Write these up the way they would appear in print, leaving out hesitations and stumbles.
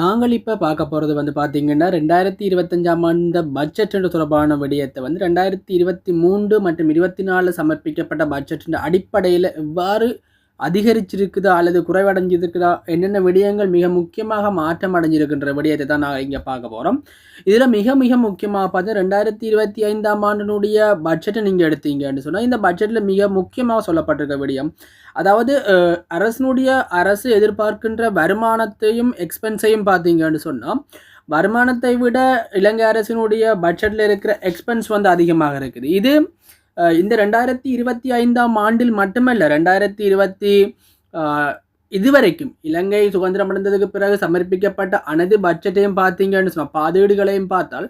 நாங்கள் இப்போ பார்க்க போகிறது வந்து பார்த்தீங்கன்னா 2025ஆம் ஆண்டு பட்ஜெட் தொடர்பான விடயத்தை வந்து 2023 மற்றும் 24 சமர்ப்பிக்கப்பட்ட பட்ஜெட்டின் அடிப்படையில் எவ்வாறு அதிகரிச்சிருக்குதா அல்லது குறைவடைஞ்சிருக்குதா, என்னென்ன விடயங்கள் மிக முக்கியமாக மாற்றம் அடைஞ்சிருக்கின்ற விடயத்தை தான் நாங்கள் இங்கே பார்க்க போகிறோம். இதில் மிக மிக முக்கியமாக பார்த்து 2025ஆம் ஆண்டினுடைய பட்ஜெட்டை நீங்கள் எடுத்தீங்கன்னு சொன்னால் இந்த பட்ஜெட்டில் மிக முக்கியமாக சொல்லப்பட்டிருக்க விடயம், அதாவது அரசு எதிர்பார்க்கின்ற வருமானத்தையும் எக்ஸ்பென்ஸையும் பார்த்தீங்கன்னு சொன்னால் வருமானத்தை விட இலங்கை அரசினுடைய பட்ஜெட்டில் இருக்கிற எக்ஸ்பென்ஸ் வந்து அதிகமாக இருக்குது. இது இந்த 2025ஆம் ஆண்டில் மட்டுமல்ல, 2020 இதுவரைக்கும் இலங்கை சுதந்திரம் அடைந்ததுக்கு பிறகு சமர்ப்பிக்கப்பட்ட அனைத்து பட்ஜெட்டையும் பார்த்தீங்கன்னு சொன்னால் பாதீடுகளையும் பார்த்தால்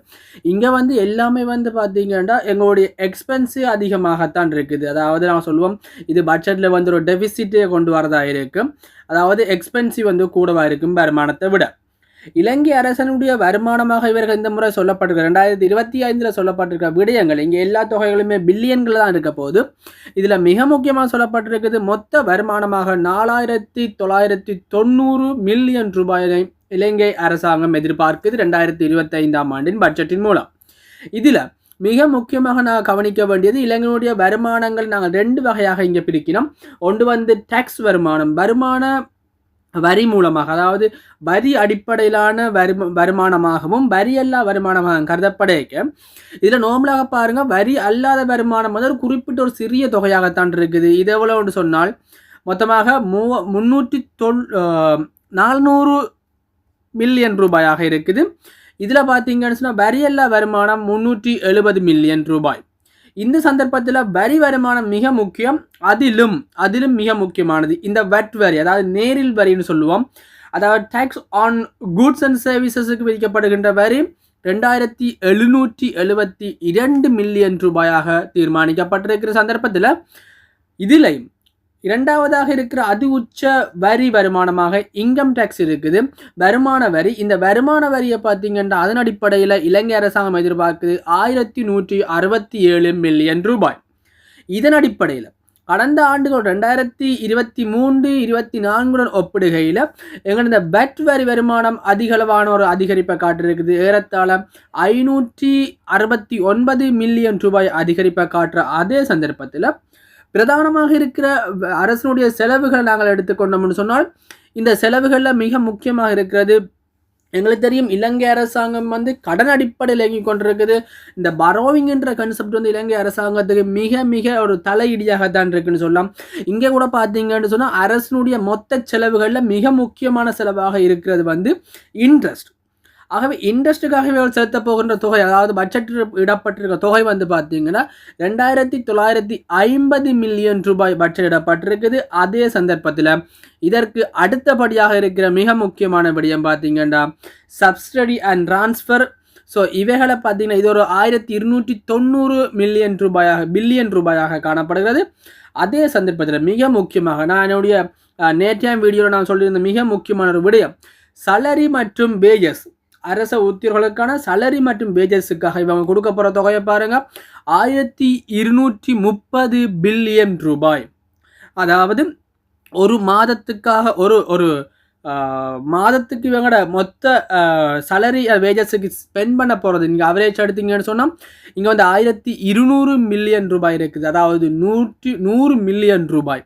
இங்கே வந்து எல்லாமே வந்து பார்த்தீங்கன்னா எங்களுடைய எக்ஸ்பென்ஸு அதிகமாகத்தான் இருக்குது. அதாவது நான் சொல்லுவோம், இது பட்ஜெட்டில் வந்து ஒரு டெபிசிட்டை கொண்டு வரதா இருக்கும், அதாவது எக்ஸ்பென்சிவ் வந்து கூடவா இருக்கும் வருமானத்தை விட. இலங்கை அரசனுடைய வருமானமாக இவர்கள் இந்த முறை சொல்லப்பட்டிருக்க 2025 சொல்லப்பட்டிருக்க விடயங்கள் இங்கே எல்லா தொகைகளுமே பில்லியன்கள் தான் இருக்க போது. இதில் மிக முக்கியமாக சொல்லப்பட்டிருக்கிறது மொத்த வருமானமாக 4990 மில்லியன் ரூபாயை இலங்கை அரசாங்கம் எதிர்பார்க்குது 2025ஆம் ஆண்டின் பட்ஜெட்டின் மூலம். இதில் மிக முக்கியமாக நான் கவனிக்க வேண்டியது, இலங்கையுடைய வருமானங்கள் நாங்கள் 2 வகையாக இங்கே பிரிக்கிறோம். ஒன்று வந்து டேக்ஸ் வருமான வரி மூலமாக, அதாவது வரி அடிப்படையிலான வருமானமாகவும் வரி அல்லா வருமானமாக கருதப்படைக்க. இதில் நோம்பலாக பாருங்கள், வரி அல்லாத வருமானம் வந்து ஒரு குறிப்பிட்ட ஒரு சிறிய தொகையாகத்தான் இருக்குது. இது எவ்வளோன்னு சொன்னால் மொத்தமாக 400 மில்லியன் ரூபாயாக இருக்குது. இதில் பார்த்தீங்கன்னு சொன்னால் வரி அல்லா வருமானம் 370 மில்லியன் ரூபாய். இந்த சந்தர்ப்பத்தில் வரி வருமானம் மிக முக்கியம். அதிலும் மிக முக்கியமானது இந்த வெட் வரி, அதாவது நேரில் வரின்னு சொல்லுவோம். அதாவது டேக்ஸ் ஆன் குட்ஸ் அண்ட் சர்வீசஸுக்கு விதிக்கப்படுகின்ற வரி 2772 மில்லியன் ரூபாயாக தீர்மானிக்கப்பட்டிருக்கிற சந்தர்ப்பத்தில் இதில் இரண்டாவதாக இருக்கிற அதி உச்ச வரி வருமானமாக இன்கம் டேக்ஸ் இருக்குது, வருமான வரி. இந்த வருமான வரியை பார்த்தீங்கன்னா அதன் அடிப்படையில் இலங்கை அரசாங்கம் எதிர்பார்க்குது 1167 மில்லியன் ரூபாய். இதன் அடிப்படையில் கடந்த ஆண்டுகள் 2023-24 ஒப்பிடுகையில் எங்கள் இந்த வெட் வரி வருமானம் அதிகளவான ஒரு அதிகரிப்பை காட்டிருக்குது. ஏறத்தாழ 569 மில்லியன் ரூபாய் அதிகரிப்பை காட்டுற அதே சந்தர்ப்பத்தில் பிரதானமாக இருக்கிற அரசனுடைய செலவுகளை நாங்கள் எடுத்துக்கொண்டோம்னு சொன்னால் இந்த செலவுகளில் மிக முக்கியமாக இருக்கிறது, எங்களுக்கு தெரியும் இலங்கை அரசாங்கம் வந்து கடன் அடிப்படையில் இயங்கி கொண்டிருக்குது. இந்த பரோவிங்ன்ற கன்செப்ட் வந்து இலங்கை அரசாங்கத்துக்கு மிக மிக ஒரு தலையிடியாகத்தான் இருக்குன்னு சொல்லலாம். இங்கே கூட பார்த்தீங்கன்னு சொன்னால் அரசனுடைய மொத்த செலவுகளில் மிக முக்கியமான செலவாக இருக்கிறது வந்து இன்ட்ரெஸ்ட். ஆகவே இன்ட்ரெஸ்ட்டுக்காகவே செலுத்த போகின்ற தொகை, அதாவது பட்ஜெட்டில் இடப்பட்டிருக்க தொகை வந்து பார்த்தீங்கன்னா 2950 மில்லியன் ரூபாய் பட்ஜெட் இடப்பட்டிருக்குது. அதே சந்தர்ப்பத்தில் இதற்கு அடுத்தபடியாக இருக்கிற மிக முக்கியமான விடயம் பார்த்தீங்கன்னா சப்சிடி அண்ட் டிரான்ஸ்ஃபர். ஸோ இவைகளை பார்த்தீங்கன்னா இது ஒரு 1290 பில்லியன் ரூபாயாக காணப்படுகிறது. அதே சந்தர்ப்பத்தில் மிக முக்கியமாக நான் என்னுடைய நேற்றைய வீடியோவில் நான் சொல்லியிருந்த மிக முக்கியமான ஒரு விடயம், சலரி மற்றும் வேஜஸ். அரச உத்தியோகர்களுக்கான சலரி மற்றும் வேஜஸுக்காக இவங்க கொடுக்க போகிற தொகையை பாருங்க, 1230 பில்லியன் ரூபாய். அதாவது ஒரு மாதத்துக்காக ஒரு மாதத்துக்கு இவங்களோட மொத்த சலரி வேஜஸுக்கு ஸ்பெண்ட் பண்ண போகிறது நீங்கள் அவரேஜ் எடுத்தீங்கன்னு சொன்னால் இங்கே வந்து 1200 மில்லியன் ரூபாய் இருக்குது. அதாவது 100 மில்லியன் ரூபாய்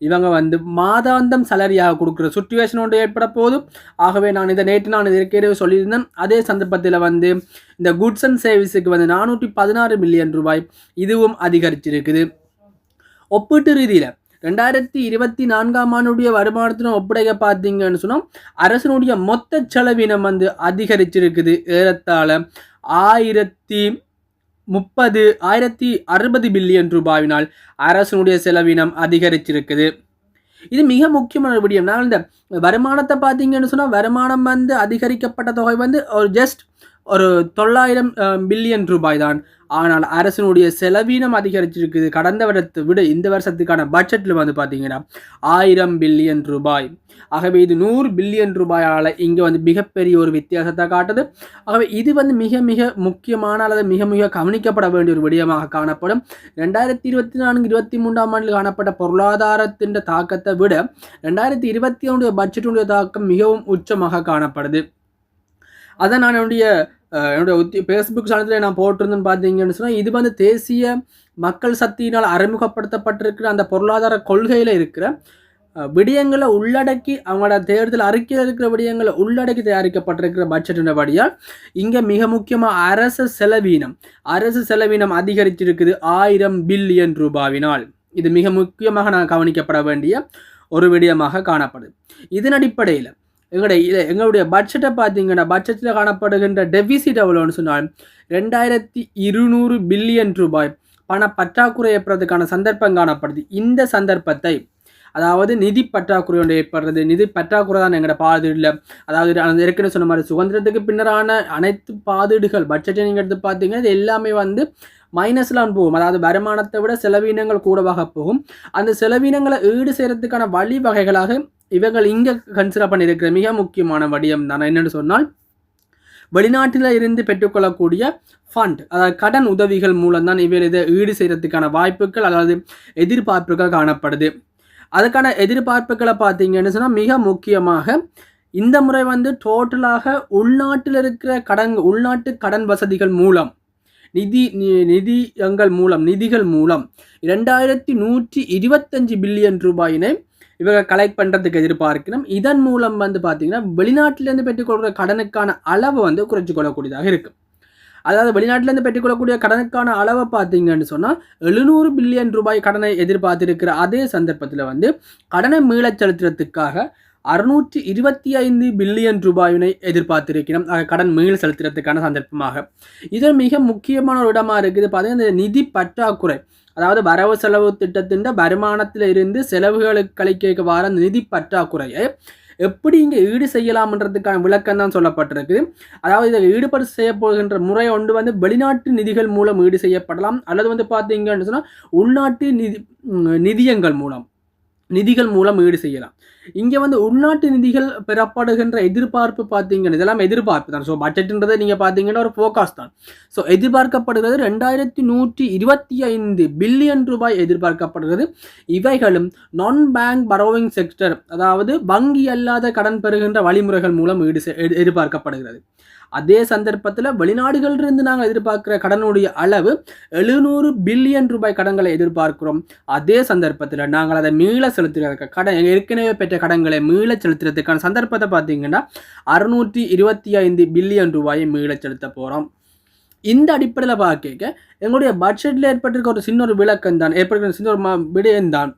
இவங்க வந்து மாதாந்தம் சலரியாக கொடுக்குற சுச்சுவேஷன் ஒன்று ஏற்பட போதும். ஆகவே நான் நேற்று ஏற்கனவே சொல்லியிருந்தேன். அதே சந்தர்ப்பத்தில் வந்து இந்த குட்ஸ் அண்ட் சர்வீஸுக்கு வந்து 416 மில்லியன் ரூபாய் இதுவும் அதிகரிச்சிருக்குது. ஒப்பீட்டு ரீதியில் 2024ஆம் ஆண்டுடைய வருமானத்தின ஒப்படைக்க பார்த்தீங்கன்னு சொன்னால் அரசனுடைய மொத்த செலவினம் வந்து அதிகரிச்சிருக்குது. ஏறத்தாழ 1060 பில்லியன் ரூபாயினால் அரசனுடைய செலவினம் அதிகரிச்சிருக்குது. இது மிக முக்கியமான விடயம். நாங்கள் இந்த வருமானத்தை பார்த்தீங்கன்னு சொன்னால் வருமானம் வந்து அதிகரிக்கப்பட்ட தொகை வந்து ஒரு 900 பில்லியன் ரூபாய் தான். ஆனால் அரசனுடைய செலவீனம் அதிகரிச்சிருக்குது. கடந்த வருடத்தை விட இந்த வருஷத்துக்கான பட்ஜெட்டில் வந்து பார்த்தீங்கன்னா 1000 பில்லியன் ரூபாய். ஆகவே இது 100 பில்லியன் ரூபாயால் இங்கே வந்து மிகப்பெரிய ஒரு வித்தியாசத்தை காட்டுது. ஆகவே இது வந்து மிக மிக முக்கியமான அல்லது மிக மிக கவனிக்கப்பட வேண்டிய ஒரு விடயமாக காணப்படும். 2024-23ஆம் ஆண்டில் காணப்பட்ட பொருளாதாரத்தின் தாக்கத்தை விட 2021 பட்ஜெட்டுடைய தாக்கம் மிகவும் உச்சமாக காணப்படுது. அதை நான் என்னுடைய ஃபேஸ்புக் சேனத்தில் நான் போட்டிருந்தேன்னு பார்த்தீங்கன்னு சொன்னால், இது வந்து தேசிய மக்கள் சக்தியினால் அறிமுகப்படுத்தப்பட்டிருக்கிற அந்த பொருளாதார கொள்கையில் இருக்கிற விடயங்களை உள்ளடக்கி, அவங்களோட தேர்தல் அறிக்கையில் இருக்கிற விடயங்களை உள்ளடக்கி தயாரிக்கப்பட்டிருக்கிற பட்ஜெட்டினபடியால் இங்கே மிக முக்கியமாக அரசு செலவீனம் அதிகரிச்சிருக்குது 1000 பில்லியன் ரூபாவினால். இது மிக முக்கியமாக நான் கவனிக்கப்பட வேண்டிய ஒரு விடயமாக காணப்படுது. இதன் அடிப்படையில் எங்களுடைய பட்ஜெட்டை பார்த்தீங்கன்னா, பட்ஜெட்டில் காணப்படுகின்ற டெபிசிட் எவ்வளோன்னு சொன்னால் 2200 பில்லியன் ரூபாய் பண பற்றாக்குறை ஏற்படுறதுக்கான சந்தர்ப்பம் காணப்படுது. இந்த சந்தர்ப்பத்தை, அதாவது நிதி பற்றாக்குறை ஒன்று ஏற்படுறது, நிதி பற்றாக்குறை தான் எங்களோட பாதீடுல, அதாவது ஏற்கனவே சொன்ன மாதிரி சுதந்திரத்துக்கு பின்னரான அனைத்து பாதீடுகள் பட்ஜெட்டை நீங்கள் எடுத்து பார்த்தீங்கன்னா இது எல்லாமே வந்து மைனஸ்லாம் போகும். அதாவது வருமானத்தை விட செலவீனங்கள் கூடவாக போகும். அந்த செலவீனங்களை ஈடு செய்யறதுக்கான வழிவகைகளாக இவர்கள் இங்கே கன்சிடர் பண்ணியிருக்கிற மிக முக்கியமான வடிவம் தான் என்னென்னு சொன்னால், வெளிநாட்டில் இருந்து பெற்றுக்கொள்ளக்கூடிய ஃபண்ட், அதாவது கடன் உதவிகள் மூலம் தான் இதை ஈடு செய்யறதுக்கான வாய்ப்புகள், அதாவது எதிர்பார்ப்புகள் காணப்படுது. அதுக்கான எதிர்பார்ப்புகளை பார்த்தீங்கன்னு சொன்னால் மிக முக்கியமாக இந்த முறை வந்து டோட்டலாக உள்நாட்டில் இருக்கிற உள்நாட்டு கடன் வசதிகள் மூலம் நிதிகள் மூலம் 2125 பில்லியன் ரூபாயினை இவங்க கலெக்ட் பண்ணுறதுக்கு எதிர்பார்க்கணும். இதன் மூலம் வந்து பார்த்தீங்கன்னா வெளிநாட்டிலேருந்து பெற்றுக்கொள்கிற கடனுக்கான அளவு வந்து குறைச்சி கொள்ளக்கூடியதாக இருக்குது. அதாவது வெளிநாட்டிலேருந்து பெற்றுக்கொள்ளக்கூடிய கடனுக்கான அளவை பார்த்தீங்கன்னு சொன்னால் 700 பில்லியன் ரூபாய் கடனை எதிர்பார்த்திருக்கிற அதே சந்தர்ப்பத்தில் வந்து கடனை மீளச் செலுத்துறதுக்காக 625 பில்லியன் ரூபாயினை எதிர்பார்த்திருக்கிறோம். கடன் மீள செலுத்துறதுக்கான சந்தர்ப்பமாக இது மிக முக்கியமான ஒரு இடமா இருக்குது. பார்த்தீங்கன்னா இந்த நிதி பற்றாக்குறை, அதாவது வரவு செலவு திட்டத்தின் வருமானத்தில் இருந்து செலவுகளுக்கு கழிக்க வர நிதி பற்றாக்குறையை எப்படி இங்கே ஈடு செய்யலாம்ன்றதுக்கான விளக்கம் தான் சொல்லப்பட்டிருக்கு. அதாவது இதை ஈடுபடு செய்ய போகின்ற முறை ஒன்று வந்து வெளிநாட்டு நிதிகள் மூலம் ஈடு செய்யப்படலாம், அல்லது வந்து பார்த்தீங்கன்னு சொன்னால் உள்நாட்டு நிதிகள் மூலம் ஈடு செய்யலாம். இங்கே வந்து உள்நாட்டு நிதிகள் பெறப்படுகின்ற எதிர்பார்ப்பு பார்த்தீங்கன்னா இதெல்லாம் எதிர்பார்ப்பு தான். ஸோ பட்ஜெட்ன்றதை நீங்கள் பார்த்தீங்கன்னா ஒரு ஃபோகாஸ்ட் தான். ஸோ எதிர்பார்க்கப்படுகிறது 2125 பில்லியன் ரூபாய் எதிர்பார்க்கப்படுகிறது. இவைகளும் நான் பேங்க் பரோவிங் செக்டர், அதாவது வங்கி அல்லாத கடன் பெறுகின்ற வழிமுறைகள் மூலம் எதிர்பார்க்கப்படுகிறது. அதே சந்தர்ப்பத்தில் வெளிநாடுகளிலிருந்து நாங்கள் எதிர்பார்க்கிற கடனுடைய அளவு 700 பில்லியன் ரூபாய் கடன்களை எதிர்பார்க்கிறோம். அதே சந்தர்ப்பத்தில் நாங்கள் அதை மீள செலுத்துறதுக்கு ஏற்கனவே பெற்ற கடன்களை மீள செலுத்துறதுக்கான சந்தர்ப்பத்தை பார்த்தீங்கன்னா 625 பில்லியன் ரூபாயை மீள செலுத்த போகிறோம். இந்த அடிப்படையில் பார்க்க எங்களுடைய பட்ஜெட்டில் ஏற்பட்டிருக்க ஒரு சின்ன ஒரு விளக்கம் தான், ஏற்பட்டிருக்கிற சின்ன ஒரு விடயம் தான்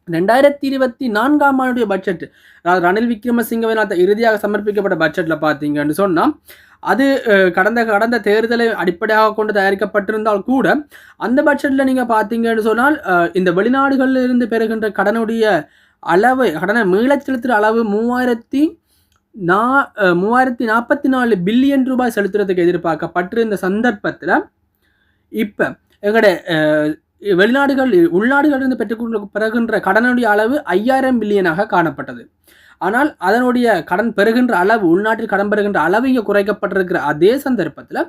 2024ஆம் ஆண்டுடைய பட்ஜெட், அதாவது ரணில் விக்ரமசிங்கவினால் இறுதியாக சமர்ப்பிக்கப்பட்ட பட்ஜெட்டில் பார்த்தீங்கன்னு சொன்னால் அது கடந்த தேர்தலை அடிப்படையாக கொண்டு தயாரிக்கப்பட்டிருந்தால் கூட அந்த பட்ஜெட்டில் நீங்கள் பார்த்தீங்கன்னு சொன்னால் இந்த வெளிநாடுகளில் இருந்து பெறுகின்ற கடனுடைய அளவு, கடனை மீளச் செலுத்துகிற அளவு 3044 பில்லியன் ரூபாய் செலுத்துறதுக்கு எதிர்பார்க்கப்பட்டிருந்த சந்தர்ப்பத்தில் இப்போ எங்களுடைய உள்நாடுகளிலிருந்து பெறுகின்ற கடனுடைய அளவு 5000 பில்லியனாக காணப்பட்டது. ஆனால் அதனுடைய கடன் பெறுகின்ற அளவு, உள்நாட்டில் கடன் பெறுகின்ற அளவு இங்கே குறைக்கப்பட்டிருக்கிற அதே சந்தர்ப்பத்தில்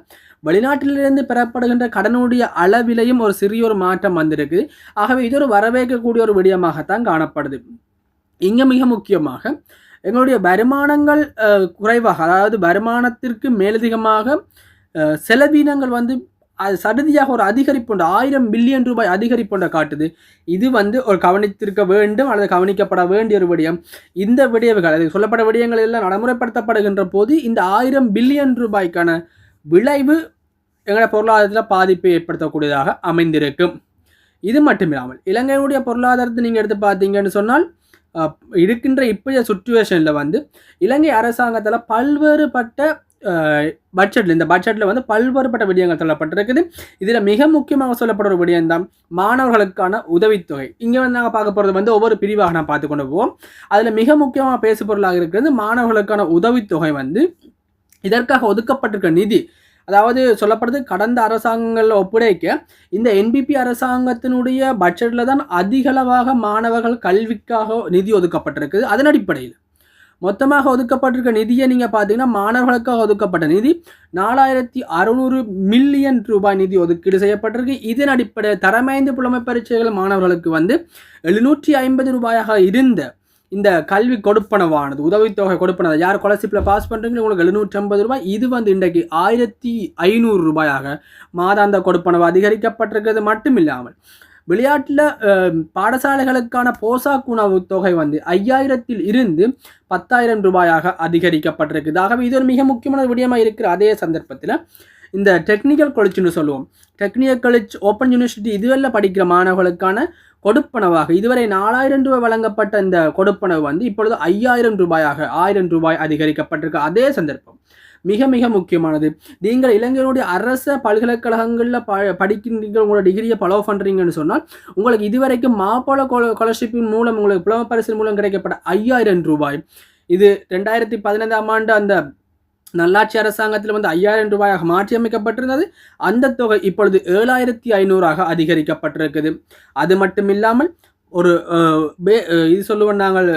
வெளிநாட்டிலிருந்து பெறப்படுகின்ற கடனுடைய அளவிலையும் ஒரு சிறிய ஒரு மாற்றம் வந்திருக்கு. ஆகவே இது ஒரு வரவேற்கக்கூடிய ஒரு விடயமாகத்தான் காணப்படுது. இங்கே மிக முக்கியமாக எங்களுடைய வருமானங்கள் குறைவாக, அதாவது வருமானத்திற்கு மேலதிகமாக செலவீனங்கள் வந்து அது சடுதியாக ஒரு அதிகரிப்பு 1000 பில்லியன் ரூபாய் அதிகரிப்பு காட்டுது. இது வந்து ஒரு கவனித்திருக்க வேண்டும் அல்லது கவனிக்கப்பட வேண்டிய ஒரு விடயம். இந்த விடயங்கள், அது சொல்லப்பட்ட விடயங்கள் எல்லாம் நடைமுறைப்படுத்தப்படுகின்ற போது இந்த 1000 பில்லியன் ரூபாய்க்கான விளைவு எங்களோட பொருளாதாரத்தில் பாதிப்பை ஏற்படுத்தக்கூடியதாக அமைந்திருக்கும். இது மட்டுமில்லாமல் இலங்கையுடைய பொருளாதாரத்தை நீங்கள் எடுத்து பார்த்தீங்கன்னு சொன்னால் இருக்கின்ற இப்போதைய சுச்சுவேஷனில் வந்து இலங்கை அரசாங்கத்தில் பல்வேறுபட்ட இந்த பட்ஜெட்டில் வந்து பல்வேறுபட்ட விடயங்கள் சொல்லப்பட்டிருக்குது. இதில் மிக முக்கியமாக சொல்லப்படுற ஒரு விடயம் தான் மாணவர்களுக்கான உதவித்தொகை. இங்கே வந்து நாங்கள் பார்க்க போகிறது வந்து ஒவ்வொரு பிரிவாக நான் பார்த்து கொண்டு போவோம். அதில் மிக முக்கியமாக பேசு பொருளாக இருக்கிறது மாணவர்களுக்கான உதவித்தொகை. வந்து இதற்காக ஒதுக்கப்பட்டிருக்க நிதி, அதாவது சொல்லப்படுது கடந்த அரசாங்கங்களில் ஒப்படைக்க இந்த என்பிபி அரசாங்கத்தினுடைய பட்ஜெட்டில் தான் அதிகளவாக மாணவர்கள் கல்விக்காக நிதி ஒதுக்கப்பட்டிருக்குது. அதன் அடிப்படையில் மொத்தமாக ஒதுக்கப்பட்டிருக்க நிதியை நீங்கள் பார்த்தீங்கன்னா மாணவர்களுக்காக ஒதுக்கப்பட்ட நிதி 4600 மில்லியன் ரூபாய் நிதி ஒதுக்கீடு செய்யப்பட்டிருக்கு. இதன் அடிப்படையில் தரமைந்து புலமை பரீட்சைகள் மாணவர்களுக்கு வந்து 750 ரூபாயாக இருந்த இந்த கல்வி கொடுப்பனவானது உதவித்தொகை கொடுப்பனது யார் ஸ்காலர்ஷிப்பில் பாஸ் பண்ணுறீங்களோ உங்களுக்கு 750 ரூபாய், இது வந்து இன்றைக்கு 1500 ரூபாயாக மாதாந்த கொடுப்பனவு அதிகரிக்கப்பட்டிருக்கிறது மட்டும் இல்லாமல் விளையாட்டில் பாடசாலைகளுக்கான போசாக் உணவு தொகை வந்து 5000 இருந்து 10,000 ரூபாயாக அதிகரிக்கப்பட்டிருக்குது. ஆகவே இது ஒரு மிக முக்கியமான விடயமாக இருக்கிற அதே சந்தர்ப்பத்தில் இந்த டெக்னிக்கல் காலேஜ்னு சொல்லுவோம், டெக்னிக்கல் காலேஜ் ஓப்பன் யூனிவர்சிட்டி இதுவெல்லாம் படிக்கிற மாணவர்களுக்கான கொடுப்பனவாக இதுவரை 4000 ரூபாய் வழங்கப்பட்ட இந்த கொடுப்பனவு வந்து இப்பொழுது 5000 ரூபாயாக 1000 ரூபாய் அதிகரிக்கப்பட்டிருக்கு. அதே சந்தர்ப்பம் மிக மிக முக்கியமானது. நீங்கள் இலங்கையினுடைய அரச பல்கலைக்கழகங்களில் படிக்கின்ற உங்களோட டிகிரியை ஃபாலோ பண்ணுறீங்கன்னு சொன்னால் உங்களுக்கு இதுவரைக்கும் மாப்போல ஸ்காலர்ஷிப்பின் மூலம் உங்களுக்கு புலமை பரிசின் மூலம் கிடைக்கப்பட்ட 5000 ரூபாய், இது 2015ஆம் ஆண்டு அந்த நல்லாட்சி அரசாங்கத்தில் வந்து 5000 ரூபாயாக மாற்றி அமைக்கப்பட்டிருந்தது. அந்த தொகை இப்பொழுது 7500ஆக அதிகரிக்கப்பட்டிருக்குது. அது மட்டும் இல்லாமல் ஒரு இது சொல்லுவோம் நாங்கள்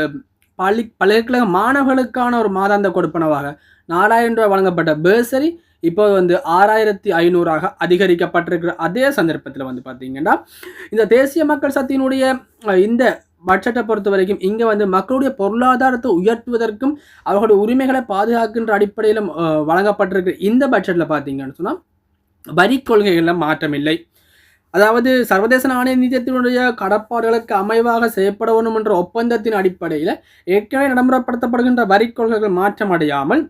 பல்கலைக்கழக மாணவர்களுக்கான ஒரு மாதாந்த கொடுப்பனவாக 4000 ரூபாய் வழங்கப்பட்ட பேர்சரி இப்போ வந்து 6500ஆக அதிகரிக்கப்பட்டிருக்கிற அதே சந்தர்ப்பத்தில் வந்து பார்த்தீங்கன்னா இந்த தேசிய மக்கள் சக்தியினுடைய இந்த பட்ஜெட்டை பொறுத்த வரைக்கும் இங்கே வந்து மக்களுடைய பொருளாதாரத்தை உயர்த்துவதற்கும் அவர்களுடைய உரிமைகளை பாதுகாக்கின்ற அடிப்படையில் வழங்கப்பட்டிருக்கிற இந்த பட்ஜெட்டில் பார்த்தீங்கன்னு சொன்னால் வரி கொள்கைகளில் மாற்றம் இல்லை. அதாவது சர்வதேச நாணய நிதியத்தினுடைய கடப்பாடுகளுக்கு அமைவாக செய்யப்பட வேண்டும் என்ற ஒப்பந்தத்தின் அடிப்படையில் ஏற்கனவே நடைமுறைப்படுத்தப்படுகின்ற வரி கொள்கைகள் மாற்றமடையாமல்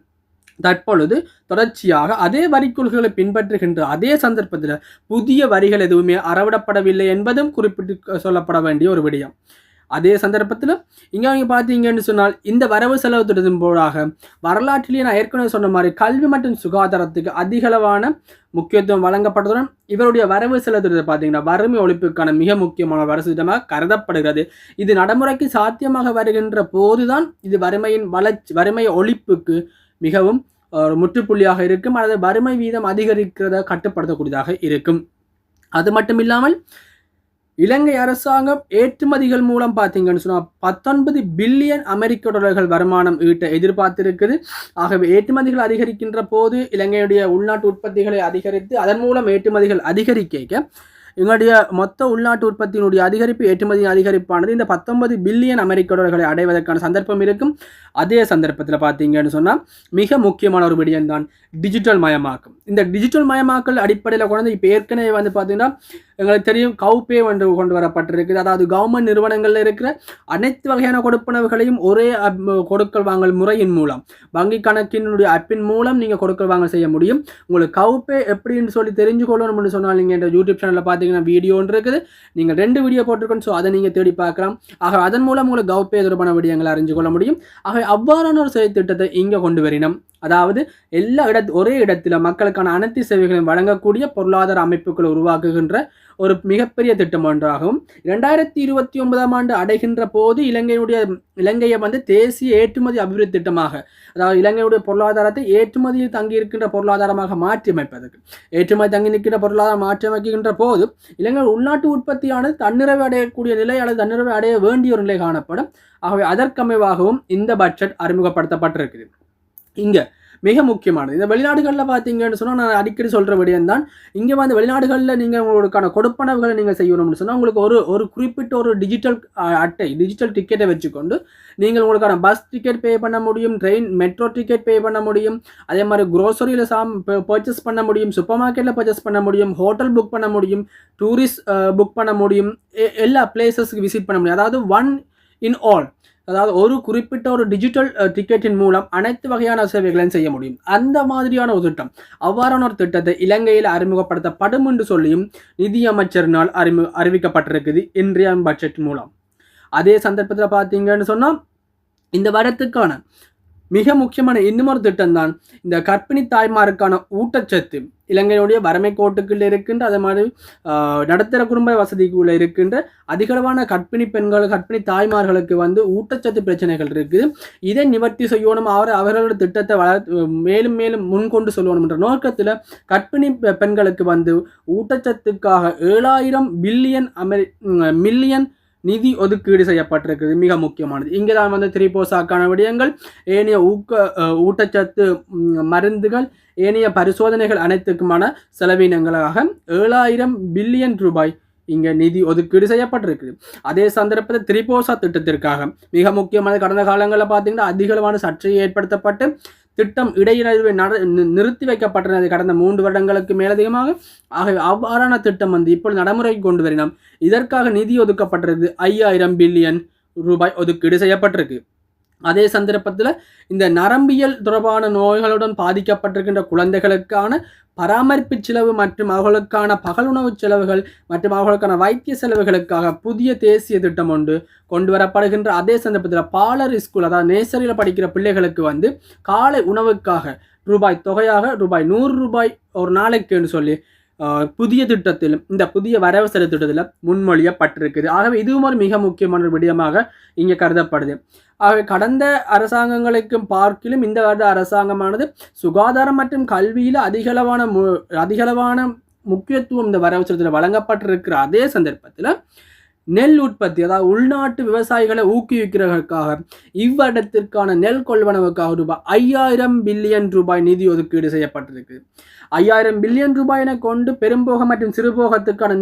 தற்பொழுது தொடர்ச்சியாக அதே வரி கொள்கைகளை பின்பற்றுகின்ற அதே சந்தர்ப்பத்தில் புதிய வரிகள் எதுவுமே அறவிடப்படவில்லை என்பதும் குறிப்பிட்டு சொல்லப்பட வேண்டிய ஒரு விடயம். அதே சந்தர்ப்பத்தில் இங்கே அவங்க பார்த்தீங்கன்னு சொன்னால் இந்த வரவு செலவு திட்டத்தின் போதாக வரலாற்றிலேயே நான் ஏற்கனவே சொன்ன மாதிரி கல்வி மற்றும் சுகாதாரத்துக்கு அதிகளவான முக்கியத்துவம் வழங்கப்பட்டதுடன் இவருடைய வரவு செலவு திட்டத்தை பார்த்தீங்கன்னா வறுமை ஒழிப்புக்கான மிக முக்கியமான வரவு திட்டமாக கருதப்படுகிறது. இது நடைமுறைக்கு சாத்தியமாக வருகின்ற போதுதான் இது வறுமை ஒழிப்புக்கு மிகவும் முற்றுப்புள்ளியாக இருக்கும், அல்லது வறுமை வீதம் அதிகரிக்கிறத கட்டுப்படுத்தக்கூடியதாக இருக்கும். அது மட்டும் இல்லாமல் இலங்கை அரசாங்கம் ஏற்றுமதிகள் மூலம் பார்த்தீங்கன்னு சொன்னால் 19 பில்லியன் அமெரிக்க டாலர்கள் வருமானம் ஈட்ட எதிர்பார்த்திருக்குது. ஆகவே ஏற்றுமதிகள் அதிகரிக்கின்ற போது இலங்கையுடைய உள்நாட்டு உற்பத்திகளை அதிகரித்து அதன் மூலம் ஏற்றுமதிகள் அதிகரிக்க எங்களுடைய மொத்த உள்நாட்டு உற்பத்தியினுடைய அதிகரிப்பு ஏற்றுமதியின் அதிகரிப்பானது இந்த 19 பில்லியன் அமெரிக்க டாலர்களை அடைவதற்கான சந்தர்ப்பம் இருக்கும். அதே சந்தர்ப்பத்தில் பார்த்தீங்கன்னு சொன்னால் மிக முக்கியமான ஒரு விடயம் தான் டிஜிட்டல் மயமாக்கம். இந்த டிஜிட்டல் மயமாக்கல் அடிப்படையில் கொண்டு இப்போ ஏற்கனவே வந்து பார்த்தீங்கன்னா எங்களுக்கு தெரியும் கவுபே வந்து கொண்டு வரப்பட்டிருக்குது. அதாவது கவர்மெண்ட் நிறுவனங்களில் இருக்கிற அனைத்து வகையான கொடுப்பனவுகளையும் ஒரே கொடுக்கல் வாங்கல் முறையின் மூலம் வங்கி கணக்கினுடைய ஆப்பின் மூலம் நீங்கள் கொடுக்கல் வாங்கல் செய்ய முடியும். உங்களுக்கு கவுபே எப்படின்னு சொல்லி தெரிஞ்சு கொள்ளணும்னு சொன்னால் நீங்கள் இந்த யூடியூப் சேனலில் பார்த்தீங்கன்னா வீடியோ ஒன்று இருக்குது, நீங்கள் 2 வீடியோ போட்டிருக்கோம். ஸோ அதை நீங்கள் தேடி பார்க்கலாம். ஆக அதன் மூலம் உங்களுக்கு கவுபே தொடர்பான விடயங்களை அறிஞ்சு கொள்ள முடியும். ஆக அவ்வாறான ஒரு செயல் திட்டத்தை இங்கே கொண்டு வரினோம். அதாவது ஒரே இடத்துல மக்களுக்கான அனைத்து சேவைகளையும் வழங்கக்கூடிய பொருளாதார அமைப்புகளை உருவாக்குகின்ற ஒரு மிகப்பெரிய திட்டம் ஒன்றாகவும் 2029ஆம் ஆண்டு அடைகின்ற போது இலங்கையை வந்து தேசிய ஏற்றுமதி அபிவிருத்தி திட்டமாக, அதாவது இலங்கையுடைய பொருளாதாரத்தை ஏற்றுமதியில் தங்கியிருக்கின்ற பொருளாதாரமாக மாற்றி அமைப்பதற்கு, ஏற்றுமதி தங்கி நிற்கின்ற பொருளாதாரம் மாற்றி அமைக்கின்ற போது இலங்கை உள்நாட்டு உற்பத்தியானது தன்னிறைவு அடையக்கூடிய நிலை அல்லது தன்னிறைவு அடைய வேண்டிய ஒரு நிலை காணப்படும். ஆகவே அதற்கமைவாகவும் இந்த பட்ஜெட் அறிமுகப்படுத்தப்பட்டிருக்குது. இங்கே மிக முக்கியமானது இந்த வெளிநாடுகளில் பார்த்தீங்கன்னு சொன்னால் நான் அடிக்கடி சொல்கிற விடயம் தான், இங்கே வந்து வெளிநாடுகளில் நீங்கள் உங்களுக்கான கொடுப்பனவுகளை நீங்கள் செய்யணும்னு சொன்னால் உங்களுக்கு ஒரு குறிப்பிட்ட ஒரு டிஜிட்டல் டிக்கெட்டை வச்சுக்கொண்டு நீங்கள் உங்களுக்கான பஸ் டிக்கெட் பே பண்ண முடியும், மெட்ரோ டிக்கெட் பே பண்ண முடியும், அதே மாதிரி க்ரோசரியில் பர்ச்சேஸ் பண்ண முடியும், சூப்பர் மார்க்கெட்டில் பர்ச்சேஸ் பண்ண முடியும், ஹோட்டல் புக் பண்ண முடியும், டூரிஸ்ட் புக் பண்ண முடியும், எல்லா பிளேசஸ்க்கு விசிட் பண்ண முடியும். அதாவது ஒன் இன் ஆல், அதாவது ஒரு குறிப்பிட்ட ஒரு டிஜிட்டல் டிக்கெட்டின் மூலம் அனைத்து வகையான சேவைகளையும் செய்ய முடியும். அந்த மாதிரியான ஒரு திட்டம், அவ்வாறான ஒரு திட்டத்தை இலங்கையில் அறிமுகப்படுத்தப்படும் என்று சொல்லியும் நிதியமைச்சரினால் அறிவிக்கப்பட்டிருக்குது இன்றைய பட்ஜெட் மூலம். அதே சந்தர்ப்பத்தில் பார்த்தீங்கன்னு சொன்னால் இந்த வரத்துக்கான மிக முக்கியமான இன்னுமொரு திட்டம் தான் இந்த கர்ப்பிணி தாய்மாருக்கான ஊட்டச்சத்து. இலங்கையினுடைய வறுமை கோட்டுக்குள்ள இருக்கின்ற அதே மாதிரி நடுத்தர குடும்ப வசதிக்குள்ள இருக்கின்ற அதிகளவான கர்ப்பிணி தாய்மார்களுக்கு வந்து ஊட்டச்சத்து பிரச்சனைகள் இருக்குது. இதை நிவர்த்தி செய்யணும், அவர்களோட திட்டத்தை மேலும் மேலும் முன்கொண்டு சொல்லணும் என்ற நோக்கத்தில் கர்ப்பிணி பெண்களுக்கு வந்து ஊட்டச்சத்துக்காக 7000 மில்லியன் நிதி ஒதுக்கீடு செய்யப்பட்டிருக்கிறது. மிக முக்கியமானது இங்கே தான் வந்து 3 போசாக்கான விடயங்கள், ஏனைய ஊட்டச்சத்து மருந்துகள், ஏனைய பரிசோதனைகள் அனைத்துக்குமான செலவினங்களாக 7000 பில்லியன் ரூபாய் இங்கே நிதி ஒதுக்கீடு செய்யப்பட்டிருக்குது. அதே சந்தர்ப்பத்தில் திரிபோசா திட்டத்திற்காக மிக முக்கியமான கடந்த காலங்களில் பார்த்தீங்கன்னா அதிகளவான சர்ச்சையை ஏற்படுத்தப்பட்டு திட்டம் இடையினவே நிறுத்தி வைக்கப்பட்டது கடந்த 3 வருடங்களுக்கு மேலதிகமாக. ஆகவே அவ்வாறான திட்டம் இப்பொழுது நடைமுறைக்கு கொண்டு வரணும். இதற்காக நிதி ஒதுக்கப்பட்டிருக்கு. 5000 பில்லியன் ரூபாய் ஒதுக்கீடு செய்யப்பட்டிருக்கு. அதே சந்தர்ப்பத்தில் இந்த நரம்பியல் தொடர்பான நோய்களுடன் பாதிக்கப்பட்டிருக்கின்ற குழந்தைகளுக்கான பராமரிப்பு செலவு மற்றும் அவர்களுக்கான பகலுணவு செலவுகள் மற்றும் அவர்களுக்கான வைத்திய செலவுகளுக்காக புதிய தேசிய திட்டம் ஒன்று கொண்டு வரப்படுகின்ற. அதே சந்தர்ப்பத்தில் பாலர் ஸ்கூல், அதாவது நேசரியில் படிக்கிற பிள்ளைகளுக்கு காலை உணவுக்காக தொகையாக ரூபாய் 100 ஒரு நாளைக்குன்னு சொல்லி புதிய திட்டத்தில், இந்த புதிய வரவு செலவு திட்டத்தில் முன்மொழியப்பட்டிருக்குது. ஆகவே இதுவும் ஒரு மிக முக்கியமான விடயமாக இங்கே கருதப்படுது. ஆகவே கடந்த அரசாங்கங்களுக்கும் பார்க்கிலும் இந்த வருட அரசாங்கமானது சுகாதாரம் மற்றும் கல்வியில் அதிகளவான முக்கியத்துவம் இந்த வரவு செலவில் வழங்கப்பட்டிருக்கிற அதே சந்தர்ப்பத்தில் நெல் உற்பத்தி, அதாவது உள்நாட்டு விவசாயிகளை ஊக்குவிக்கிறதற்காக இவ்வடத்திற்கான நெல் கொள்வனவுக்காக ரூபாய் 5000 பில்லியன் ரூபாய் நிதி ஒதுக்கீடு செய்யப்பட்டிருக்கு. 5000 பில்லியன் ரூபாயினை கொண்டு பெரும்போக மற்றும் சிறுபோகத்துக்கான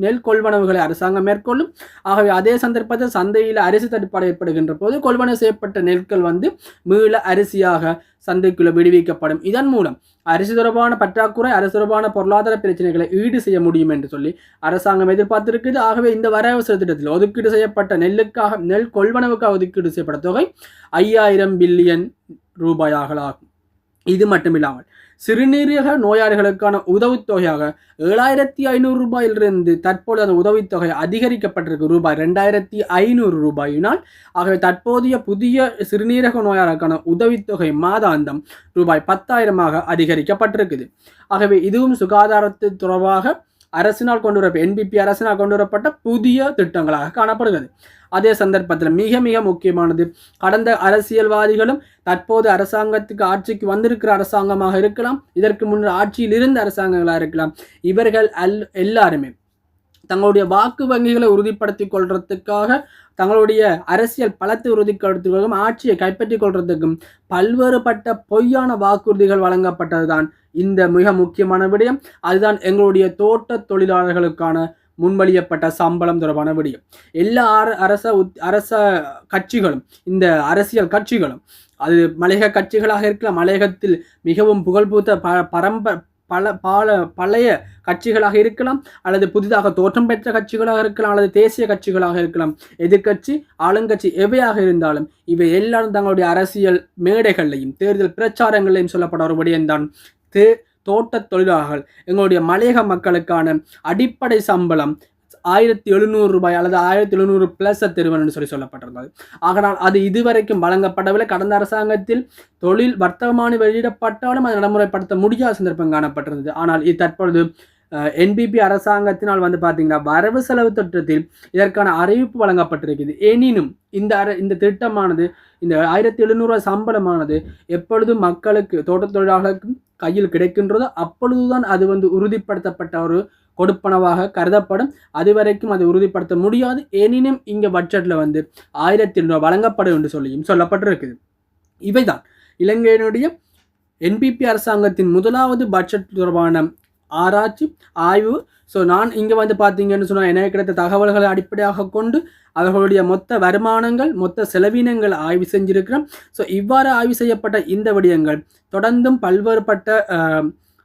நெல் கொள்வனவுகளை அரசாங்கம் மேற்கொள்ளும். ஆகவே அதே சந்தர்ப்பத்தில் சந்தையில் அரிசி தட்டுப்பாடு ஏற்படுகின்ற போது கொள்வனவு செய்யப்பட்ட நெற்கள் மீள அரிசியாக சந்தைக்குள்ள விடுவிக்கப்படும். இதன் மூலம் அரிசி தொடர்பான பற்றாக்குறை, அரசு தொடர்பான பொருளாதார பிரச்சனைகளை ஈடு செய்ய முடியும் என்று சொல்லி அரசாங்கம் எதிர்பார்த்திருக்குது. ஆகவே இந்த வரவு செலவு திட்டத்தில் ஒதுக்கீடு செய்யப்பட்ட நெல் கொள்வனவுக்காக ஒதுக்கீடு செய்யப்பட்ட தொகை 5000 பில்லியன் ரூபாயாகலாகும். இது மட்டுமில்லாமல் சிறுநீரக நோயாளிகளுக்கான உதவித்தொகையாக 7500 ரூபாயிலிருந்து தற்போது அந்த உதவித்தொகை அதிகரிக்கப்பட்டிருக்கு ரூபாய் 2500 ரூபாயினால். ஆகவே தற்போதைய புதிய சிறுநீரக நோயாளர்களுக்கான உதவித்தொகை மாதாந்தம் ரூபாய் 10,000 அதிகரிக்கப்பட்டிருக்குது. ஆகவே இதுவும் சுகாதாரத்து தொடர்பாக அரசினால் NPP அரசினால் கொண்டு வரப்பட்ட புதிய திட்டங்களாக காணப்படுகிறது. அதே சந்தர்ப்பத்தில் மிக மிக முக்கியமானது, கடந்த அரசியல்வாதிகளும் தற்போது அரசாங்கத்துக்கு ஆட்சிக்கு வந்திருக்கிற அரசாங்கமாக இருக்கலாம், இதற்கு முன்னர் ஆட்சியில் இருந்த அரசாங்கங்களாக இருக்கலாம், இவர்கள் எல்லாருமே தங்களுடைய வாக்கு வங்கிகளை உறுதிப்படுத்திக் கொள்றதுக்காக, தங்களுடைய அரசியல் பலத்தை உறுதிப்படுத்திக் ஆட்சியை கைப்பற்றிக் கொள்றதுக்கும் பல்வேறுபட்ட பொய்யான வாக்குறுதிகள் வழங்கப்பட்டதுதான் இந்த மிக முக்கியமான விடயம். அதுதான் எங்களுடைய தோட்ட தொழிலாளர்களுக்கான முன்மொழியப்பட்ட சம்பளம் தொடர்பான விடயம். எல்லா அரச கட்சிகளும், இந்த அரசியல் கட்சிகளும், அது மலையக கட்சிகளாக இருக்கலாம், மலையகத்தில் மிகவும் புகழ்பூத்த பழைய கட்சிகளாக இருக்கலாம், அல்லது புதிதாக தோற்றம் பெற்ற கட்சிகளாக இருக்கலாம், அல்லது தேசிய கட்சிகளாக இருக்கலாம், எதிர்கட்சி ஆளுங்கட்சி எவையாக இருந்தாலும் இவை எல்லாரும் தங்களுடைய அரசியல் மேடைகளையும் தேர்தல் பிரச்சாரங்களையும் சொல்லப்பட்ட ஒரு விடயம்தான் தோட்ட தொழிலாளர்கள், எங்களுடைய மலையக மக்களுக்கான அடிப்படை சம்பளம் 1700 ரூபாய் அல்லது 1700 பிளஸ் தருவன் என்று சொல்லப்பட்டிருந்தது. ஆனால் அது இதுவரைக்கும் வழங்கப்படவில்லை. கடந்த அரசாங்கத்தில் தொழில் வர்த்தகமான வெளியிடப்பட்டாலும் அதை நடைமுறைப்படுத்த முடியாத சந்தர்ப்பம் காணப்பட்டிருந்தது. ஆனால் இது தற்பொழுது NPP அரசாங்கத்தினால் பார்த்தீங்கன்னா வரவு செலவு திட்டத்தில் இதற்கான அறிவிப்பு வழங்கப்பட்டிருக்கிறது. எனினும் இந்த திட்டமானது, இந்த 1700 சம்பளமானது எப்பொழுதும் மக்களுக்கு, தோட்ட தொழிலாளர்களுக்கும் கையில் கிடைக்கின்றதோ அப்பொழுதுதான் அது உறுதிப்படுத்தப்பட்ட ஒரு கொடுப்பனவாக கருதப்படும். அதுவரைக்கும் அதை உறுதிப்படுத்த முடியாது. எனினும் இங்கே பட்ஜெட்டில் 1700 வழங்கப்படும் என்று சொல்லியும் சொல்லப்பட்டிருக்குது. இவைதான் இலங்கையினுடைய NPP அரசாங்கத்தின் முதலாவது பட்ஜெட் தொடர்பான ஆராய்ச்சி ஆய்வு. ஸோ நான் இங்கே பார்த்தீங்கன்னு சொன்னால் எனக்கு கிடைத்த தகவல்களை அடிப்படையாக கொண்டு அவர்களுடைய மொத்த வருமானங்கள், மொத்த செலவினங்கள் ஆய்வு செஞ்சிருக்கிறோம். ஸோ இவ்வாறு ஆய்வு செய்யப்பட்ட இந்த விடயங்கள் தொடர்ந்தும் பல்வேறுபட்ட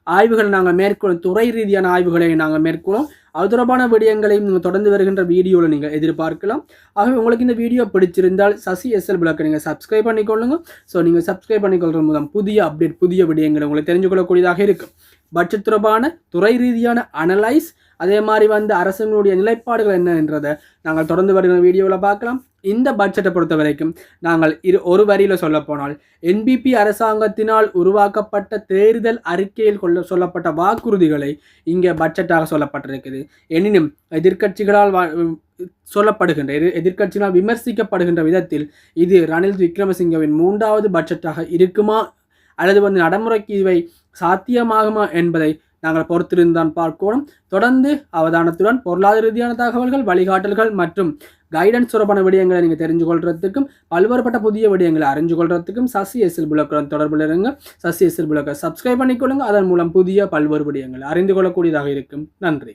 ஆய்வுகள் நாங்கள் மேற்கொள்ளும், துறை ரீதியான ஆய்வுகளை நாங்கள் மேற்கொள்ளும். அது தொடர்பான விடயங்களையும் நீங்கள் தொடர்ந்து வருகின்ற வீடியோவில் நீங்கள் எதிர்பார்க்கலாம். ஆகவே உங்களுக்கு இந்த வீடியோ பிடிச்சிருந்தால் சசி SL பிளாக்கை நீங்கள் சப்ஸ்கிரைப் பண்ணிக்கொள்ளுங்க. ஸோ நீங்கள் சப்ஸ்கிரைப் பண்ணிக்கொள்கிற மூலம் புதிய அப்டேட், புதிய விடயங்களை உங்களுக்கு தெரிஞ்சுக்கொள்ளக்கூடியதாக இருக்கும். பட்ஜெட் தொடர்பான துறை ரீதியான அனலைஸ், அதே மாதிரி அரசனுடைய நிலைப்பாடுகள் என்னன்றதை நாங்கள் தொடர்ந்து வருகிற வீடியோவில் பார்க்கலாம். இந்த பட்ஜெட்டை பொறுத்த வரைக்கும் நாங்கள் ஒரு வரியில் சொல்ல போனால் NPP அரசாங்கத்தினால் உருவாக்கப்பட்ட தேர்தல் அறிக்கையில் சொல்லப்பட்ட வாக்குறுதிகளை இங்கே பட்ஜெட்டாக சொல்லப்பட்டிருக்குது. எனினும் எதிர்கட்சிகளால் எதிர்கட்சிகளால் விமர்சிக்கப்படுகின்ற விதத்தில் இது ரணில் விக்ரமசிங்கவின் 3வது பட்ஜெட்டாக இருக்குமா அல்லது நடைமுறைக்கு இவை சாத்தியமாகுமா என்பதை நாங்கள் பொறுத்திருந்தான் பார்க்கணும். தொடர்ந்து அவதானத்துடன் பொருளாதார ரீதியான தகவல்கள், வழிகாட்டல்கள் மற்றும் கைடன்ஸ் தொடர்பான விடயங்களை நீங்கள் தெரிஞ்சு கொள்றதுக்கும், பல்வேறுபட்ட புதிய விடயங்களை அறிஞ்சு கொள்றதுக்கும் சசி SL பிளாக்குடன் தொடர்பில் இருங்க. சசி SL பிளாக்கை சப்ஸ்கிரைப் பண்ணிக்கொள்ளுங்க. அதன் மூலம் புதிய பல்வேறு விடயங்களை அறிந்து கொள்ளக்கூடியதாக இருக்கும். நன்றி.